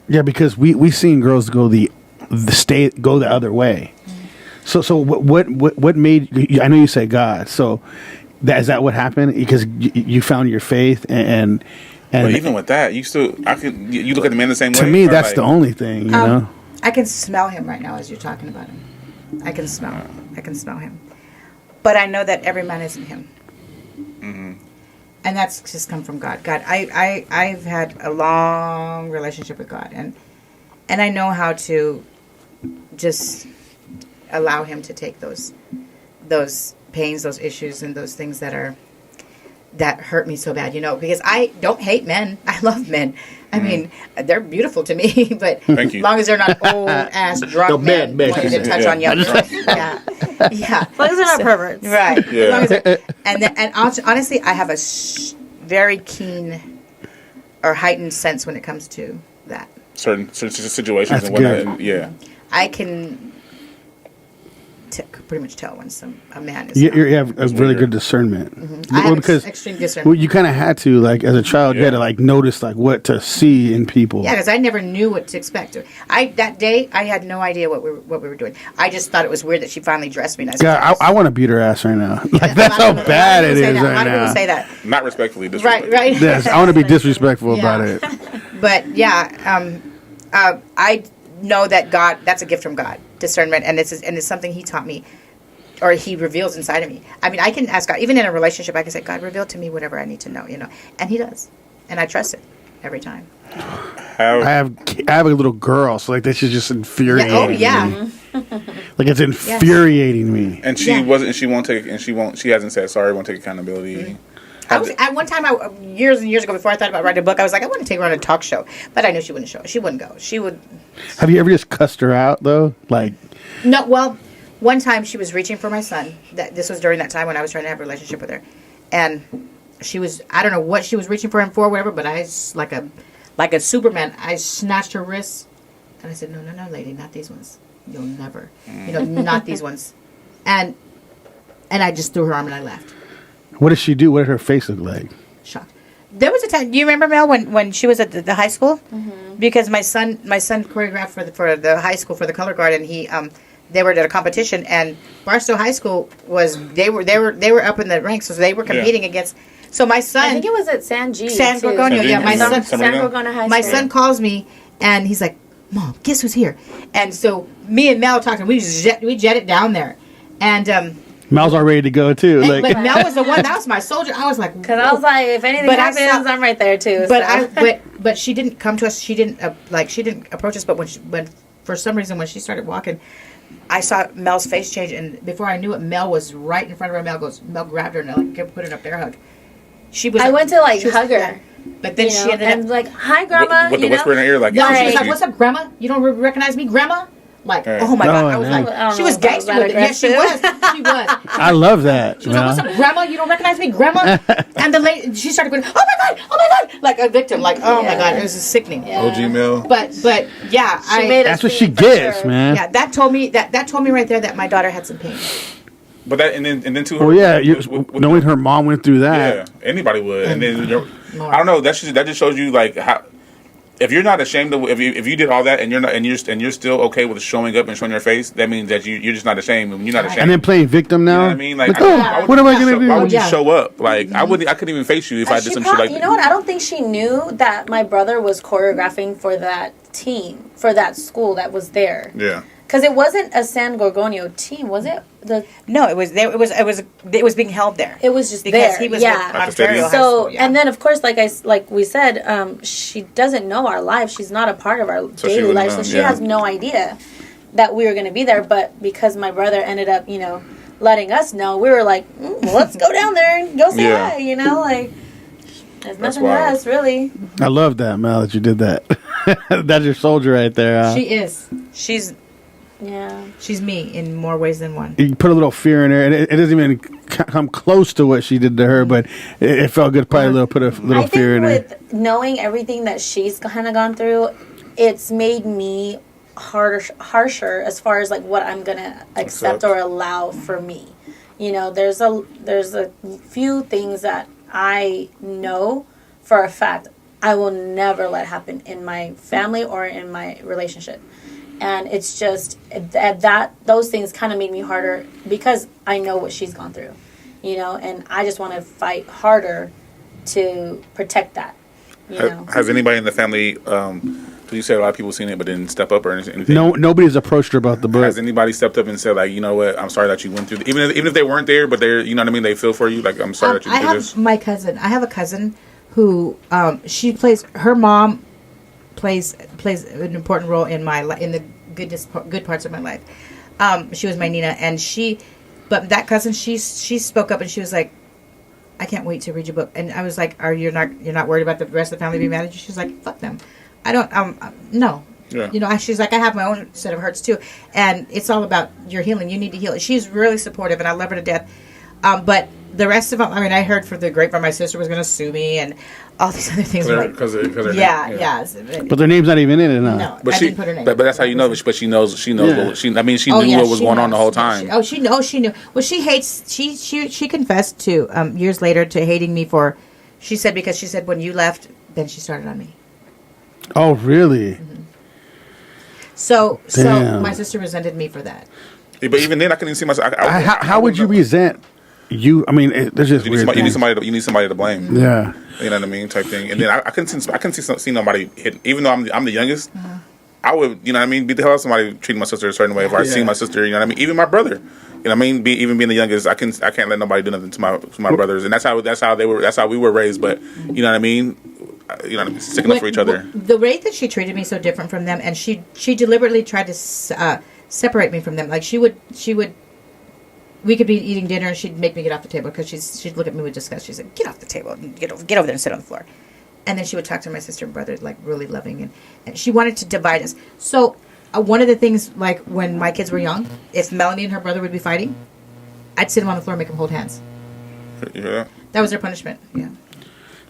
Yeah, because we seen girls go the other way. So what made? I know you say God. So is that what happened? Because you found your faith and But even with that, you look at the man the same way. to me or that's like, the only thing. You know. I can smell him right now as you're talking about him. I can smell him. But I know that every man isn't him. Mm-hmm. And that's just come from God. God, I've had a long relationship with God, and I know how to just allow him to take those pains, those issues, and those things that hurt me so bad, because I don't hate men. I love men. I mean, they're beautiful to me, but Thank you. as long as they're not old ass drunk men wanting to touch on young girls. Yeah. As long as they're not perverts. Right. Yeah. As long as and honestly, I have a very keen or heightened sense when it comes to that. certain situations That's and whatnot. good. And, yeah. I can pretty much tell when a man is. You not. have a really weird. good discernment. I have because extreme discernment. well, you kind of had to, like, as a child, you had to, Yeah. like, notice, like, what to see in people. Yeah, because I never knew what to expect. That day, I had no idea what we were doing. I just thought it was weird that she finally dressed me nice. God, I want to beat her ass right now. Like, A that's lot how of people- bad a lot it of people say is that. A right lot of people now. say that. Not respectfully, Right, disrespectfully. right. Yes, I want to be disrespectful about Yeah. it. But yeah, I know that God, that's a gift from God, discernment, and it's something He taught me, or He reveals inside of me. I mean, I can ask God, even in a relationship, I can say, God, reveal to me whatever I need to know, and He does, and I trust it every time. I have a little girl, so, like, this is just infuriating. Oh yeah, Like, it's infuriating me. And she Yeah. wasn't. She won't take. And she hasn't said sorry. Won't take accountability. at one time, years and years ago, before I thought about writing a book, I was like, I want to take her on a talk show, but I knew she wouldn't show. She wouldn't go. She would. Have you ever just cussed her out, though? Like, No, well, one time she was reaching for my son. This was during that time when I was trying to have a relationship with her, and she was, I don't know what she was reaching for him for, whatever. But I, like a Superman, I snatched her wrists, and I said, "No, lady, not these ones. you'll never, not these ones. And I just threw her arm and I left. What did she do? What did her face look like? Shocked. There was a time. Do you remember, Mel, when she was at the high school? Mm-hmm. Because my son choreographed for the high school for the color guard, and they were at a competition, and Barstow High School they were up in the ranks, so they were competing against. So my son, I think it was at San Gorgonio. Yeah, my son, San Gorgonio High School. My son calls me, and he's like, "Mom, guess who's here?" And so me and Mel talked, and we jetted down there, and. Mel's all ready to go too. But Mel was the one. That was my soldier. I was like, because I was like, if anything happens, I'm right there too. But she didn't come to us. She didn't she didn't approach us. But when for some reason when she started walking, I saw Mel's face change, and before I knew it, Mel was right in front of her. Mel grabbed her and put her in a bear hug. I went to hug her. But then she ended up like, "Hi, Grandma." With the whisper in her ear, like, no, she was like, "What's up, Grandma? You don't recognize me, Grandma?" Like, oh my God, I was like, she was gangster with it. Yes, she was. She was. I love that. She was like, "What's up, Grandma? You don't recognize me, Grandma?" And the lady, she started going, "Oh my God," like a victim. Like, oh my God, it was sickening. Yeah. OG Mill. But yeah, that's what she gets, man. Yeah, that told me right there that my daughter had some pain. But that and then too. Well, yeah, knowing her mom went through that. Yeah, anybody would. And then I don't know. That just shows you like how. If you're not ashamed of if you did all that and you're still okay with showing up and showing your face, that means that you're just not ashamed. You're not ashamed. And then playing victim now. You know what I mean? Like, what am I gonna do? Why would you show up? Like, I couldn't even face you if I did some shit like that. You know what? I don't think she knew that my brother was choreographing for that team, for that school that was there. Yeah. Because it wasn't a San Gorgonio team, was it? No, it was there. It was being held there. It was just because there. He was yeah. Ontario High So School, yeah. And then of course, like we said, she doesn't know our life. She's not a part of our daily life, so she has no idea that we were going to be there. But because my brother ended up, letting us know, we were like, well, let's go down there and go say hi. Like there's nothing to us really. I love that, Mel, that you did that. That's your soldier right there. She is. She's me in more ways than one. You put a little fear in her, and it doesn't even come close to what she did to her, but it felt good. Probably put a little fear in her. With knowing everything that she's kind of gone through, it's made me harsher as far as like what I'm gonna accept or allow for me. There's a few things that I know for a fact I will never let happen in my family or in my relationship. And it's just those things kind of made me harder because I know what she's gone through, and I just want to fight harder to protect that. Has anybody in the family? You said a lot of people seen it, but didn't step up or anything. No, nobody's approached her about the book. Has anybody stepped up and said, like, you know what? I'm sorry that you went through. Even if they weren't there, but they're, you know what I mean. They feel for you. Like, I'm sorry that you did this. I have a cousin who her mom plays an important role in the good parts of my life. She was my Nina, and but that cousin, she spoke up and she was like, "I can't wait to read your book." And I was like, you're not worried about the rest of the family being mad at you?" She's like, "Fuck them. I don't. No." Yeah. She's like, "I have my own set of hurts too, and it's all about your healing. You need to heal." She's really supportive, and I love her to death. But the rest of them, I mean, I heard from the grapevine my sister was going to sue me and all these other things. Yeah. But their name's not even in it, no. But I didn't put her name. But that's how you know. But she knows. She knows. Yeah. What she knew what was going on the whole time. She knew. Well, she hates. She confessed to years later to hating me for. She said because she said when you left, then she started on me. Oh, really? Mm-hmm. So my sister resented me for that. Yeah, but even then, I couldn't even see myself. How would you resent? I mean, there's just you weird need somebody to blame. Yeah, you know what I mean, type thing. And then I couldn't see nobody hit. Even though I'm the youngest, I would, you know what I mean, beat the hell out of somebody treating my sister a certain way. If I see my sister, you know what I mean, even my brother. You know what I mean, even being the youngest, I can't let nobody do nothing to my brothers, and that's how we were raised. But you know what I mean. Sticking up for each other. The way that she treated me so different from them, and she deliberately tried to separate me from them. Like she would, we could be eating dinner, and she'd make me get off the table because she'd look at me with disgust. She'd say, "Get off the table, and get over there and sit on the floor." And then she would talk to my sister and brother, like really loving, and she wanted to divide us. So one of the things, like when my kids were young, if Melanie and her brother would be fighting, I'd sit them on the floor and make them hold hands. Yeah. That was their punishment. Yeah.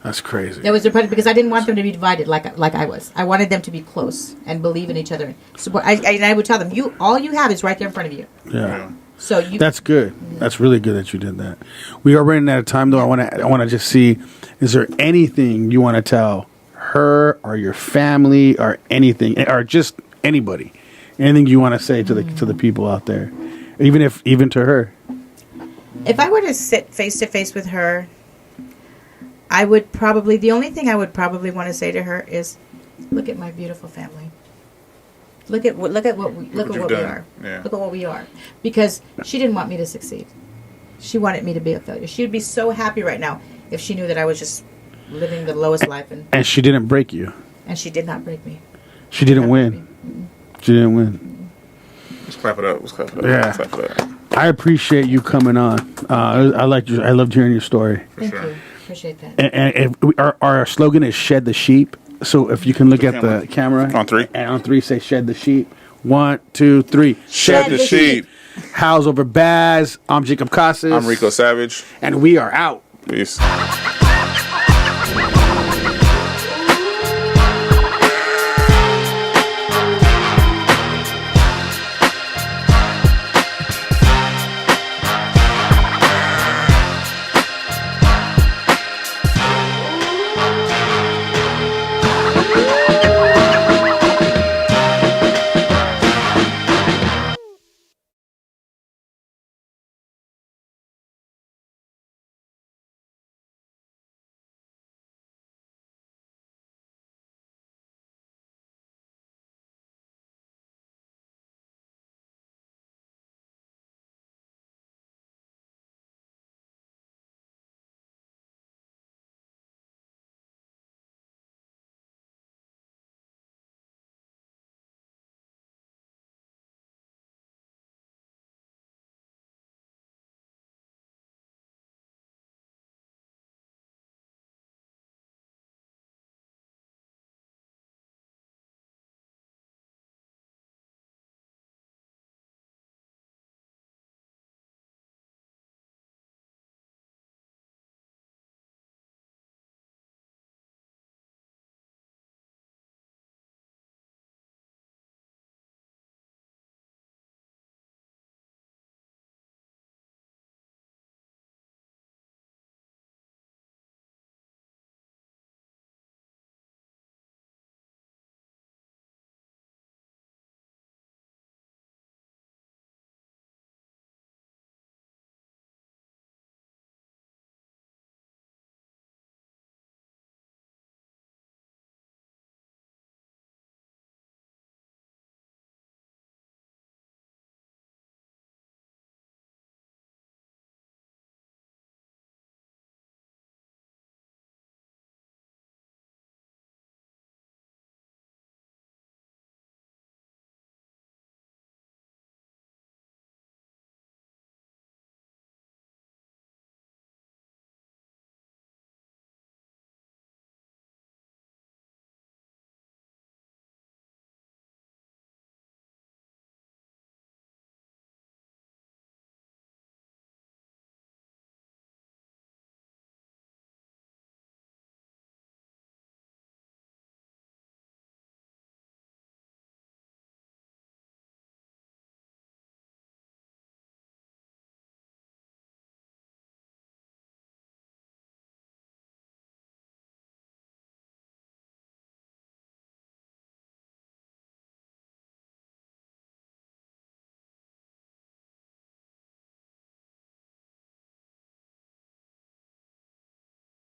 That's crazy. That was the part because I didn't want them to be divided like I was. I wanted them to be close and believe in each other. Support. I would tell them, all you have is right there in front of you. Yeah. So you. That's good. That's really good that you did that. We are running out of time, though. I want to just see, is there anything you want to tell her or your family or anything, or just anybody? Anything you want to say to the people out there, even to her? If I were to sit face to face with her, I would probably, the only thing I would probably want to say to her is, look at my beautiful family. Look at what we are. Yeah. Look at what we are. Because she didn't want me to succeed. She wanted me to be a failure. She would be so happy right now if she knew that I was just living the lowest life. And she didn't break you. And she did not break me. She didn't win. She didn't win. Let's clap it up. Let's clap it up. Yeah. Let's clap it up. I appreciate you coming on. I loved hearing your story. Thank you. Appreciate that. And our slogan is "Shed the Sheep." So if you can look at the camera On three. and on three say "Shed the Sheep." 1, 2, 3. Shed the sheep. House over Baz. I'm Jacob Casas. I'm Rico Savage. And we are out. Peace.